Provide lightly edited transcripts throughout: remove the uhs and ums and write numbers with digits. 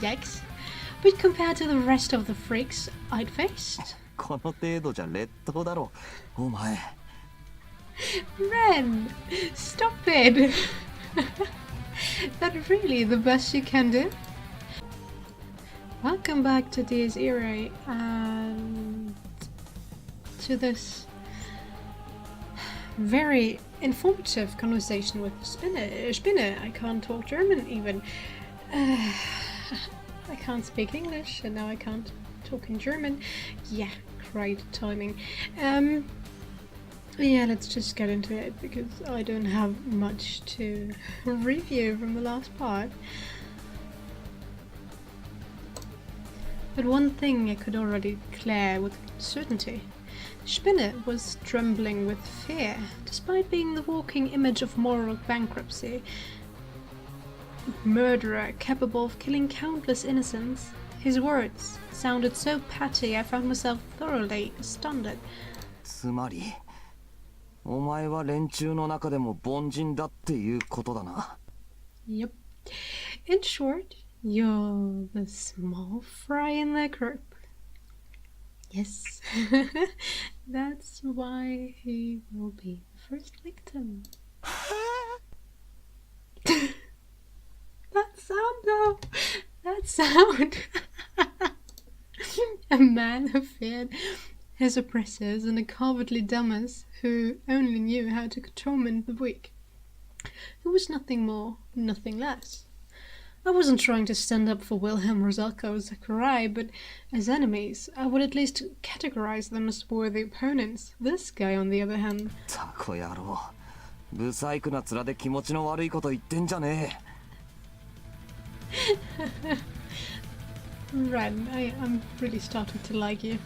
Yikes. But compared to the rest of the freaks I'd faced... この程度じゃ劣等だろお前 Ren! Stop it! That really the best you can do? Welcome back to this Irae and to this very informative conversation with Spinner. I can't talk German even. I can't speak English and now I can't talk in German. Yeah, great timing. Yeah, let's just get into it because I don't have much to review from the last part. But one thing I could already declare with certainty. Spinner was trembling with fear, despite being the walking image of moral bankruptcy. Murderer capable of killing countless innocents. His words sounded so petty I found myself thoroughly astounded. つまりお前は連中の中でも凡人だっていうことだな Yep. In short, you're the small fry in the group. Yes. That's why he will be the first victim. That sound though! That sound! A man who feared his oppressors and a cowardly dumbass who only knew how to torment the weak. Who was nothing more, nothing less. I wasn't trying to stand up for Wilhelm, Rosalka or Zachariah, but as enemies, I would at least categorize them as worthy opponents. This guy, on the other hand... たこ野郎ブサイクな面で気持ちの悪いこと言ってんじゃねえ Ren, I'm really starting to like you.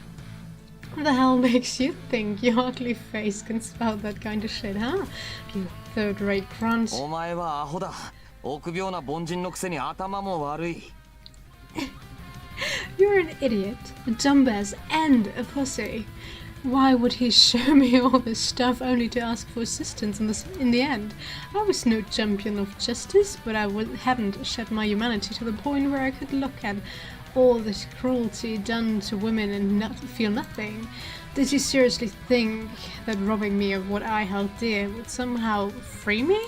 What the hell makes you think your ugly face can spout that kind of shit, huh? You third-rate grunt. お前はアホだ臆病な凡人のくせに頭も悪い You're an idiot, a dumbass, and a pussy. Why would he show me all this stuff only to ask for assistance in the end? I was no champion of justice, but I hadn't shed my humanity to the point where I could look at all this cruelty done to women and feel nothing. Did you seriously think that robbing me of what I held dear would somehow free me?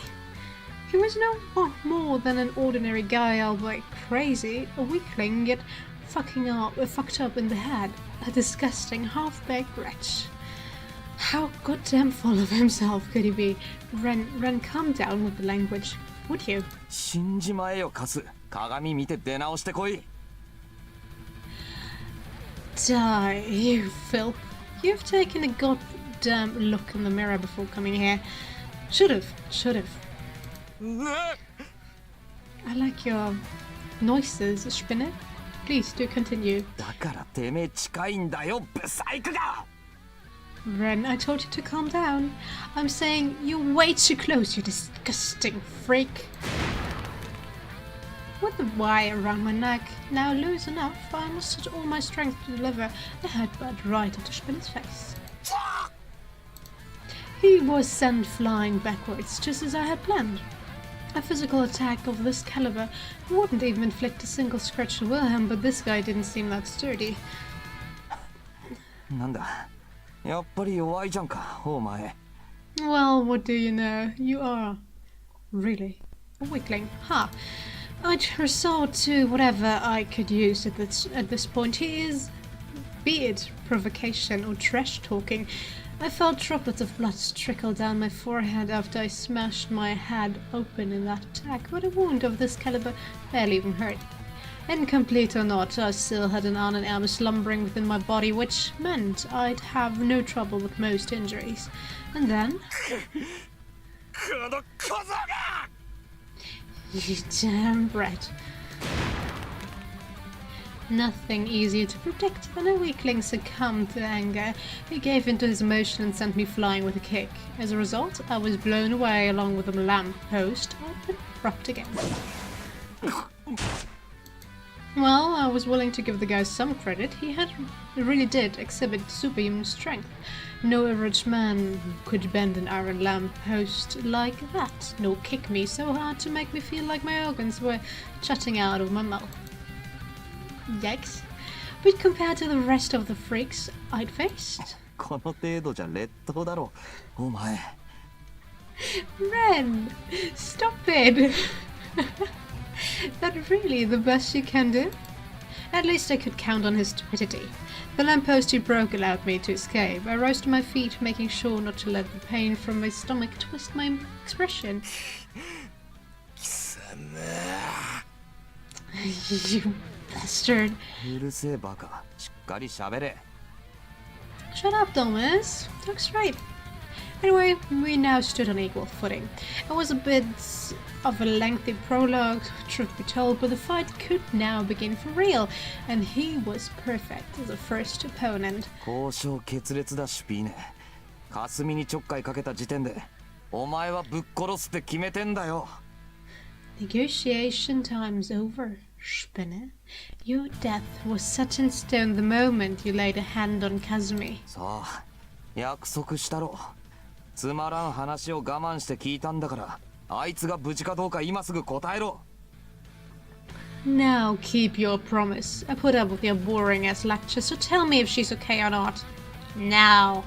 He was no more than an ordinary guy, albeit crazy, a weakling, yet fucked up in the head, a disgusting half-baked wretch. How goddamn full of himself could he be? Ren, calm down with the language, would you? 死んじまえよカス鏡見て出直してこい Die, you filth. You've taken a goddamn look in the mirror before coming here. Should've. I like your noises, Spinner. Please do continue. だからてめえ近いんだよブサイクが Ren, I told you to calm down. I'm saying you're way too close, you disgusting freak. With the wire around my neck, now loose enough, I mustered all my strength to deliver a headbutt right into Spinner's face. He was sent flying backwards, just as I had planned. A physical attack of this caliber wouldn't even inflict a single scratch to Wilhelm, but this guy didn't seem that sturdy. なんだやっぱり弱いじゃんかお前 Well, what do you know? You are really a weakling, huh? I'd resort to whatever I could use at this point. He is, be it provocation or trash talking. I felt droplets of blood trickle down my forehead after I smashed my head open in that attack, but a wound of this caliber barely even hurt. Incomplete or not, I still had an arm slumbering within my body, which meant I'd have no trouble with most injuries. And then... You damn brat. Nothing easier to predict than a weakling succumbed to anger. He gave in to his emotion and sent me flying with a kick. As a result, I was blown away along with a lamp post. I'd been propped again. Well, I was willing to give the guy some credit. He really did exhibit superhuman strength. No average man could bend an iron lamp post like that, nor kick me so hard to make me feel like my organs were jutting out of my mouth. Yikes. But compared to the rest of the freaks I'd faced... この程度じゃ劣等だろお前 Ren! Stop it! That really the best you can do? At least I could count on his stupidity. The lamppost he broke allowed me to escape. I rose to my feet, making sure not to let the pain from my stomach twist my expression. You bastard. うるせえバカしっかり喋れ Shut up, Thomas. Talk straight. Anyway, we now stood on equal footing. It was a bit of a lengthy prologue, truth be told, but the fight could now begin for real, and he was perfect as a first opponent. 交渉決裂だシュピーネ霞にちょっかいかけた時点でお前はぶっ殺すって決めてんだよ Negotiation time's over, Spinner. Your death was set in stone the moment you laid a hand on Kazumi. さあ約束したろつまらん話を我慢して聞いたんだからあいつが無事かどうか今すぐ答えろ Now keep your promise. I put up with your boring ass lecture, so tell me if she's okay or not. Now.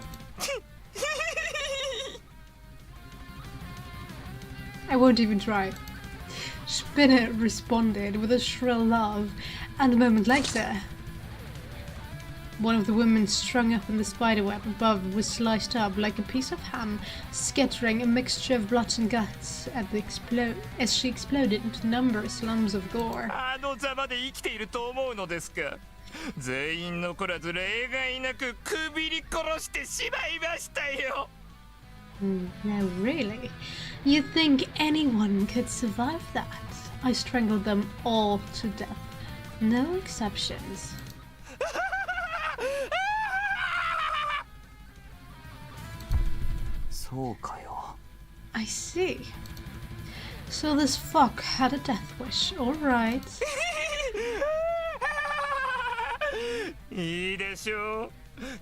I won't even try. Spinner responded with a shrill laugh, and a moment later, one of the women strung up in the spiderweb above was sliced up like a piece of ham, scattering a mixture of blood and guts as she exploded into numerous lumps of gore. あのざまで生きていると思うのですか全員残らず例外なくくびり殺してしまいましたよ Now really? You think anyone could survive that? I strangled them all to death. No exceptions. I see. So this fuck had a death wish, alright. いいでしょう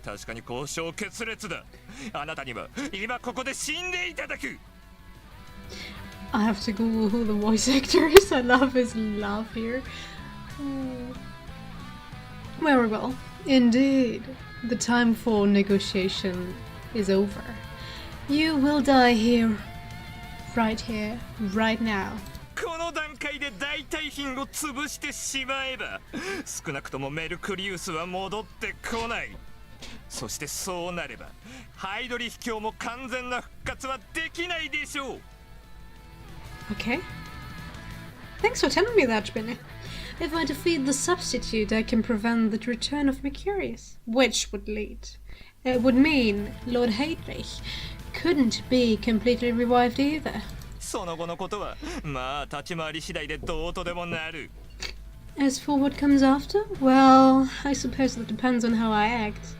確かに交渉決裂だあなたには今ここで死んでいただく I have to Google who the voice actor is. I love his laugh here. Very well. Indeed. The time for negotiation is over. You will die here. Right here. Right now. この段階で代替品を潰してしまえば少なくともメルクリウスは戻ってこないそしてそうなればハイドリ秘境も完全な復活はできないでしょう Okay. Thanks for telling me that, Spinner. If I defeat the substitute, I can prevent the return of Mercurius, which would mean Lord Heydrich couldn't be completely revived either. その後のことはまあ立ち回り次第でどうとでもなる As for what comes after, well, I suppose that depends on how I act.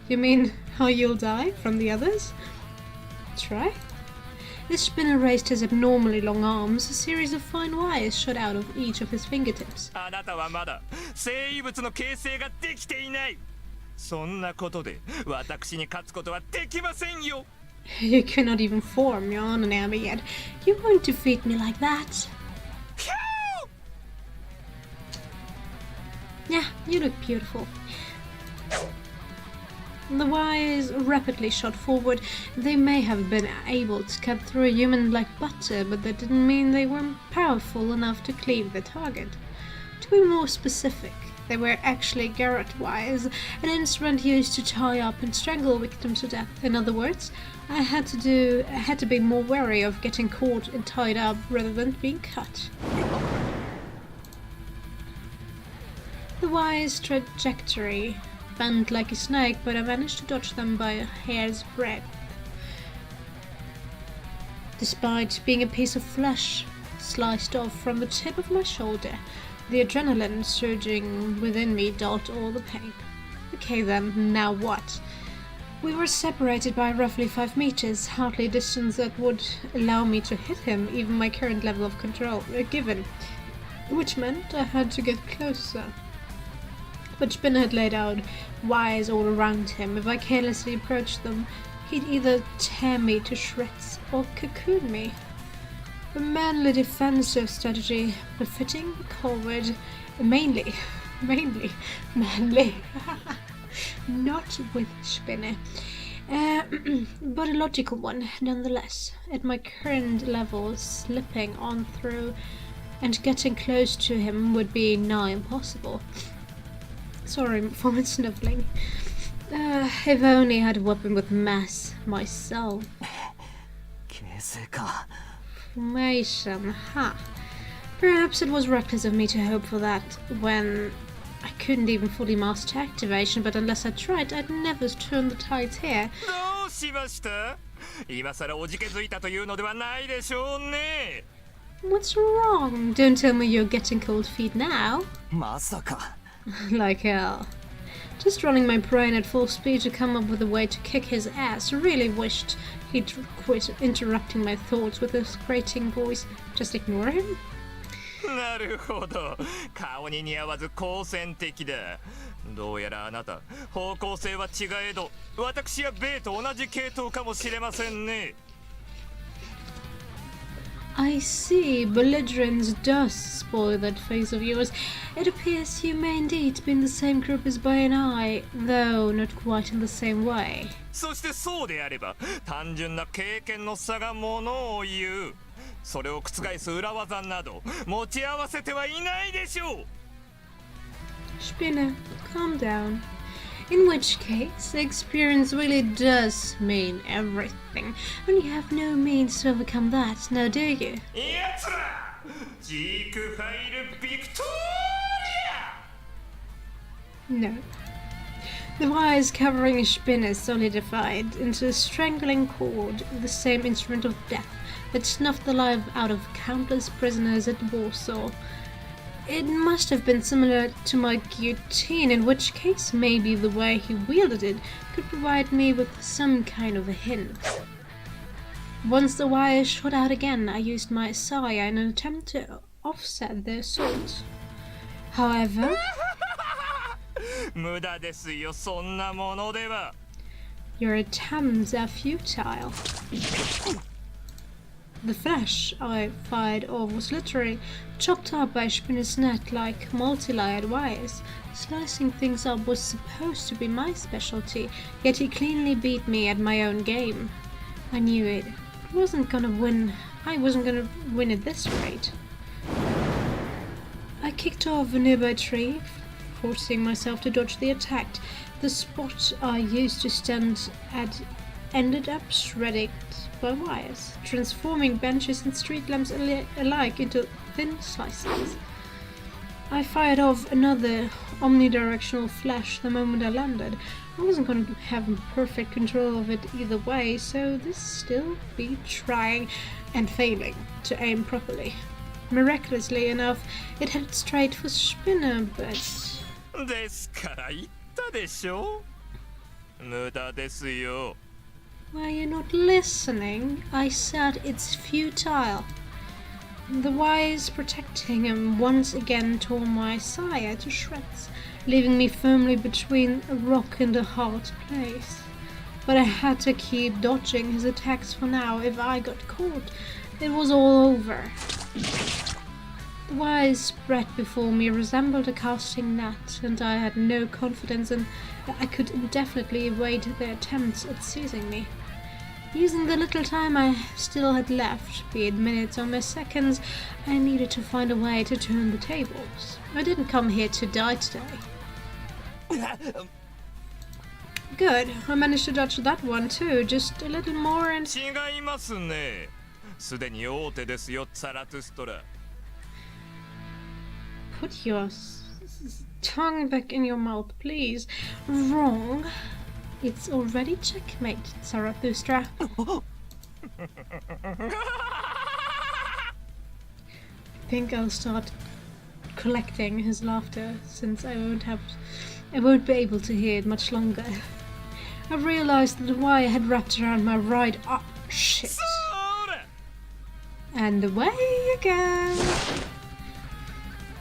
You mean how you'll die from the others? Try. The Spinner raised his abnormally long arms. A series of fine wires shot out of each of his fingertips. あなたはまだ生異物の形成ができていないそんなことで私に勝つことはできませんよ You cannot even form your own army yet. You won't defeat me like that. Yeah, you look beautiful. The wires rapidly shot forward. They may have been able to cut through a human like butter, but that didn't mean they were powerful enough to cleave the target. To be more specific, they were actually garrote wires, an instrument used to tie up and strangle victims to death. In other words, I had to be more wary of getting caught and tied up rather than being cut. The wire's trajectory bent like a snake, but I managed to dodge them by a hair's breadth. Despite being a piece of flesh sliced off from the tip of my shoulder, the adrenaline surging within me dulled all the pain. Okay then, now what? We were separated by roughly 5 meters, hardly a distance that would allow me to hit him, even my current level of control given, which meant I had to get closer. But Spinner had laid out wires all around him. If I carelessly approached them, he'd either tear me to shreds or cocoon me. A manly defensive strategy befitting a coward, mainly Mainly manly. Not with Spinner. But a logical one, nonetheless. At my current level, slipping on through and getting close to him would be nigh impossible. Sorry for my snuffling. If only I had a weapon with mass myself. 形成か Formation, ha. Perhaps it was reckless of me to hope for that when I couldn't even fully master activation, but unless I tried, I'd never turn the tides here. どうしました？今さらおじけづいたというのではないでしょうね。 What's wrong? Don't tell me you're getting cold feet now. まさか Like hell. Just running my brain at full speed to come up with a way to kick his ass. Really wished he'd quit interrupting my thoughts with his grating voice. Just ignore him? なるほど。顔に似合わず好戦的だ。どうやらあなた、方向性は違えど、私やベイと同じ系統かもしれませんね。 I see. Belligerence does spoil that face of yours. It appears you may indeed be in the same group as Bay and I, though not quite in the same way. そしてそうであれば、単純な経験の差がものを言う。それを覆す裏技など持ち合わせてはいないでしょう。 Spinner, calm down. In which case, experience really does mean everything, and you have no means to overcome that, now do you? やつら、ジークファイルビクトリア。 No. The wires covering Spinner solidified into a strangling cord, the same instrument of death that snuffed the life out of countless prisoners at Warsaw. It must have been similar to my guillotine, in which case maybe the way he wielded it could provide me with some kind of a hint. Once the wires shot out again, I used my Saya in an attempt to offset the assault. However, 無駄ですよ、そんなものでは。 your attempts are futile. The flash I fired off was literally chopped up by Spinner's net like multi-layered wires. Slicing things up was supposed to be my specialty, yet he cleanly beat me at my own game. I knew it. I wasn't gonna win at this rate. I kicked off a nearby tree, forcing myself to dodge the attack. The spot I used to stand at ended up shredded by wires, transforming benches and street lamps alike into thin slices. I fired off another omnidirectional flash the moment I landed. I wasn't going to have perfect control of it either way, so this still be trying and failing to aim properly. Miraculously enough, it headed straight for Spinner, but... ですから言ったでしょ。無駄ですよ。 Why are you not listening? I said it's futile. The wires protecting him once again tore my Saya to shreds, leaving me firmly between a rock and a hard place. But I had to keep dodging his attacks for now. If I got caught, it was all over. The wires spread before me resembled a casting net, and I had no confidence in that I could indefinitely evade their attempts at seizing me. Using the little time I still had left, be it minutes or mere seconds, I needed to find a way to turn the tables. I didn't come here to die today. Good, I managed to dodge that one too, just a little more and... 違いますね。すでに大手ですよ、ザラトゥストラ。 Put your tongue back in your mouth, please. Wrong. It's already checkmate, Zarathustra. I think I'll start collecting his laughter, since I won't be able to hear it much longer. I realized that the wire had wrapped around my right arm. Shit. And away you go.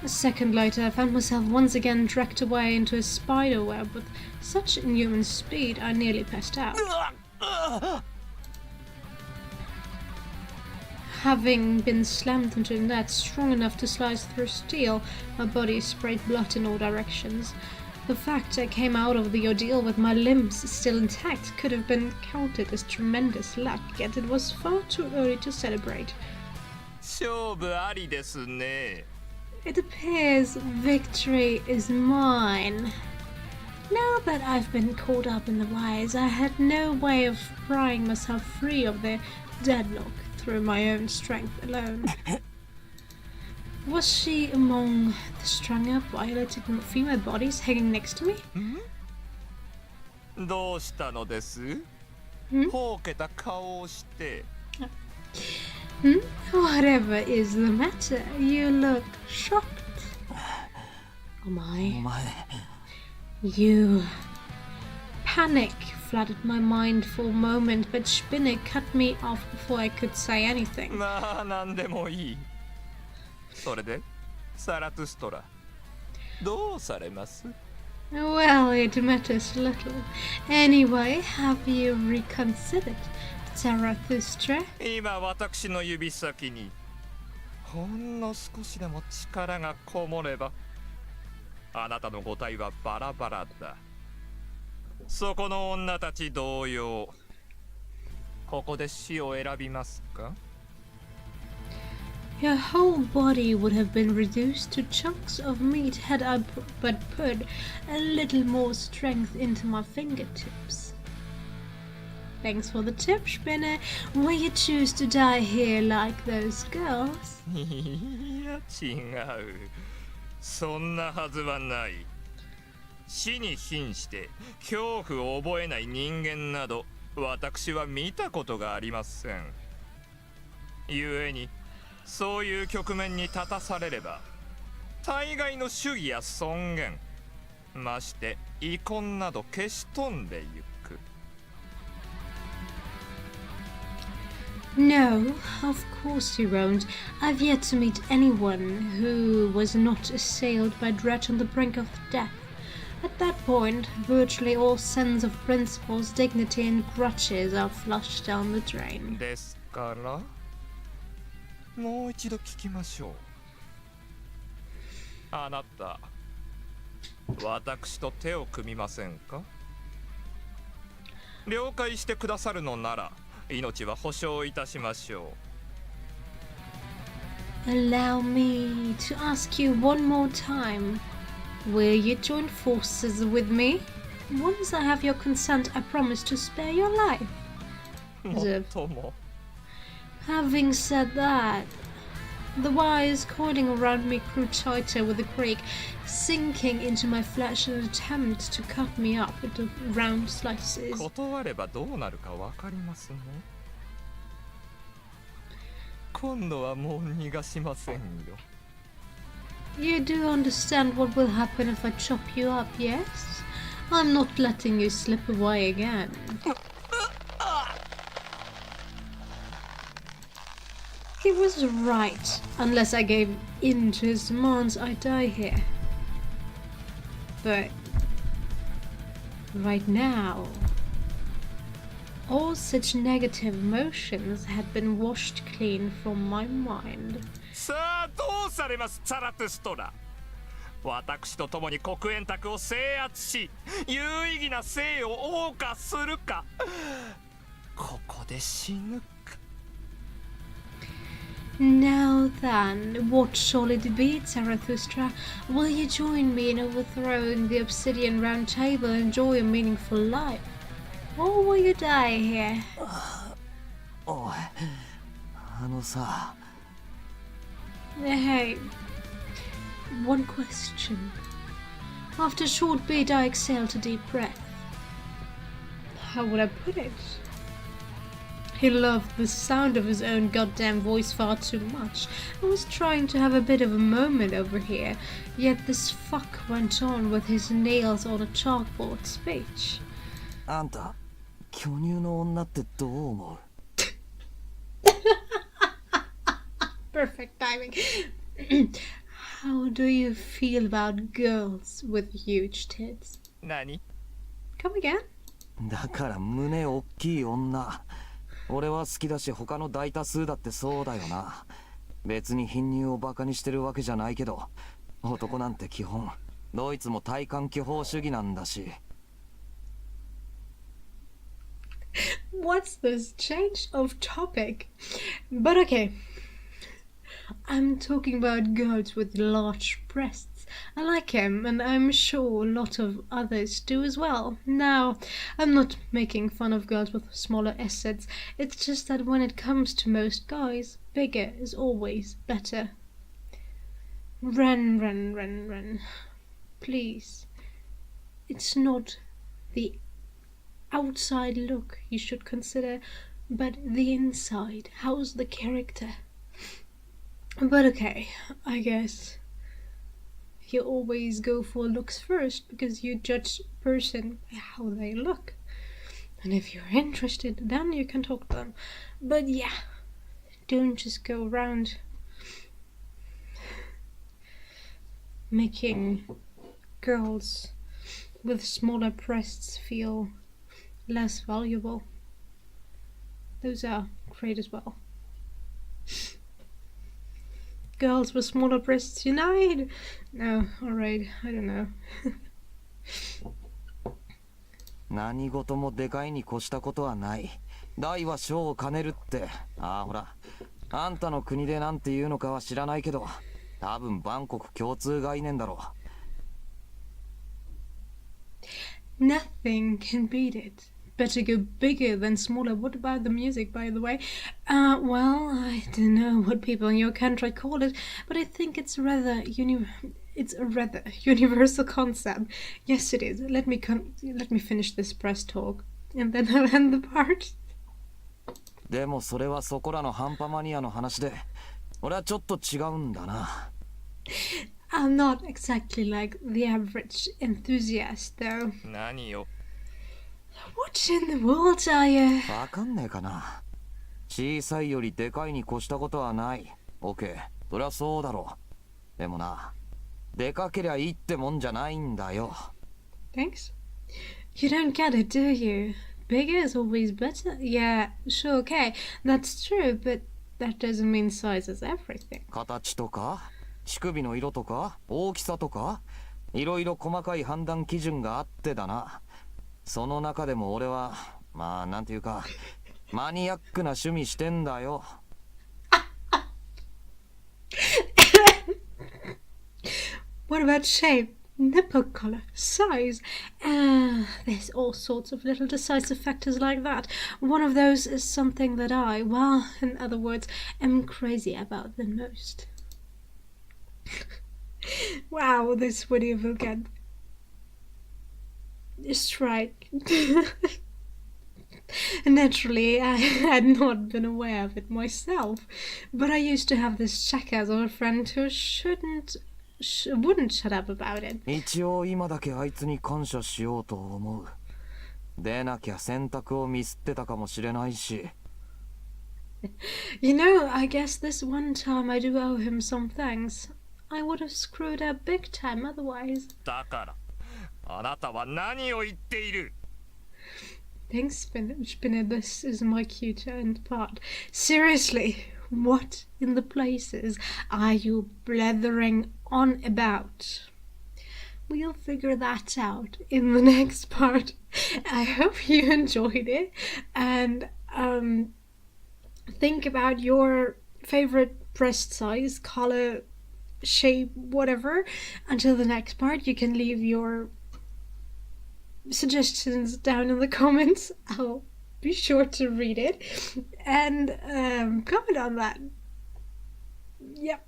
A second later, I found myself once again dragged away into a spider web with such inhuman speed I nearly passed out. Having been slammed into a net strong enough to slice through steel, my body sprayed blood in all directions. The fact I came out of the ordeal with my limbs still intact could have been counted as tremendous luck, yet it was far too early to celebrate. 勝負ありですね。It appears victory is mine. Now that I've been caught up in the wires, I had no way of prying myself free of the deadlock through my own strength alone. Was she among the strung up, violated female bodies hanging next to me? どうしたのです？ほうけた顔をして。Whatever is the matter? You look shocked. Oh my. You. Panic flooded my mind for a moment, but Spinner cut me off before I could say anything. まあなんでもいい。それで、サラトゥストラ、どうされます？ Well, it matters little. Anyway, have you reconsidered, Zarathustra? 今私の指先にほんの少しでも力がこもれば、あなたの五体はバラバラだ。そこの女たち同様、ここで死を選びますか？ Your whole body would have been reduced to chunks of meat had I but put a little more strength into my fingertips. Thanks for the tip, Spinner. Will you choose to die here like those girls? いや違う。そんなはずはない。死に瀕して恐怖を覚えない人間など私は見たことがありません。故にそういう局面に立たされれば大概の主義や尊厳、まして遺恨など消し飛んでゆく。No, of course you won't. I've yet to meet anyone who was not assailed by dread on the brink of death. At that point, virtually all sense of principles, dignity and grudges are flushed down the drain. ですからもう一度聞きましょう。あなた、私と手を組みませんか？了解してくださるのなら、命は保証いたしましょう。Allow me to ask you one more time. Will you join forces with me? Once I have your consent, I promise to spare your life. もっとも。Having said that, the wires coiling around me grew tighter with a creak, sinking into my flesh in an attempt to cut me up into round slices. 断ればどうなるかわかりますね。今度はもう逃がしませんよ。You do understand what will happen if I chop you up, yes? I'm not letting you slip away again. He was right. Unless I gave in to his demands, I'd die here. But right now, all such negative emotions had been washed clean from my mind. さあどうされます、ザラトゥストラ。私と共に黒煙卓を制圧し、有意義な生を謳歌するか、ここで死ぬか。Now then, what shall it be, Zarathustra? Will you join me in overthrowing the obsidian round table and enjoy a meaningful life? Or will you die here? おい、さ。Hey, one question. After a short beat, I exhaled a deep breath. How would I put it? He loved the sound of his own goddamn voice far too much and was trying to have a bit of a moment over here, yet this fuck went on with his nails on a chalkboard speech. あんた、巨乳の女ってどう思う？ Perfect timing. How do you feel about girls with huge tits? 何？ Come again? だから胸大きい女。俺は好きだし他の大多数だってそうだよな。別に貧乳をバカにしてるわけじゃないけど、男なんて基本どいつも体感巨峰主義なんだし。What's this change of topic? But okay, I'm talking about girls with large breasts. I like him, and I'm sure a lot of others do as well. Now, I'm not making fun of girls with smaller assets. It's just that when it comes to most guys, bigger is always better. Ren. Please. It's not the outside look you should consider, but the inside. How's the character? But okay, I guess you always go for looks first because you judge a person by how they look. And if you're interested, then you can talk to them. But yeah, don't just go around making girls with smaller breasts feel less valuable. Those are great as well. Girls with smaller breasts unite! No, alright, I don't know. 何事もでかいに越したことはない。大は小を兼ねるって。ああ、ほら。あんたの国でなんて言うのかは知らないけど、多分万国共通概念だろう。Nothing can beat it. Better go bigger than smaller. What about the music, by the way? Well, I don't know what people in your country call it, but I think it's a rather universal concept. Yes, it is. Let me finish this press talk, and then I'll end the part. でもそれはそこらのハンパマニアの話で、俺はちょっと違うんだな。I'm not exactly like the average enthusiast, though. 何よ。What in the world are you? わかんねえかな。小さいよりでかいに越したことはない。オッケー、そりゃそうだろう。でもな、でかけりゃいいってもんじゃないんだよ。Thanks. You don't get it, do you? Bigger is always better. Yeah, sure, okay, that's true, but that doesn't mean size is everything. 形とか、乳首の色とか、大きさとか、いろいろ細かい判断基準があってだな。その中でも俺は、まあなんていうか、マニアックな趣味してんだよ。What about shape, nipple color, size? There's all sorts of little decisive factors like that. One of those is something that I, well, in other words, am crazy about the most. Wow, this video will get a strike. Naturally, I had not been aware of it myself, but I used to have this jackass of a friend who wouldn't shut up about it. 一応今だけあいつに感謝しようと思う。でなきゃ選択をミスってたかもしれないし。You know, I guess this one time I do owe him some thanks. I would have screwed up big time otherwise. だから、あなたは何を言っている? Thanks, Spinner. This is my cue to end part. Seriously, what in the places are you blethering on about? We'll figure that out in the next part. I hope you enjoyed it, and think about your favorite breast size, color, shape, whatever. Until the next part, you can leave your suggestions down in the comments. I'll be sure to read it and comment on that. Yep.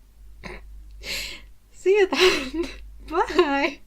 See you then. Bye.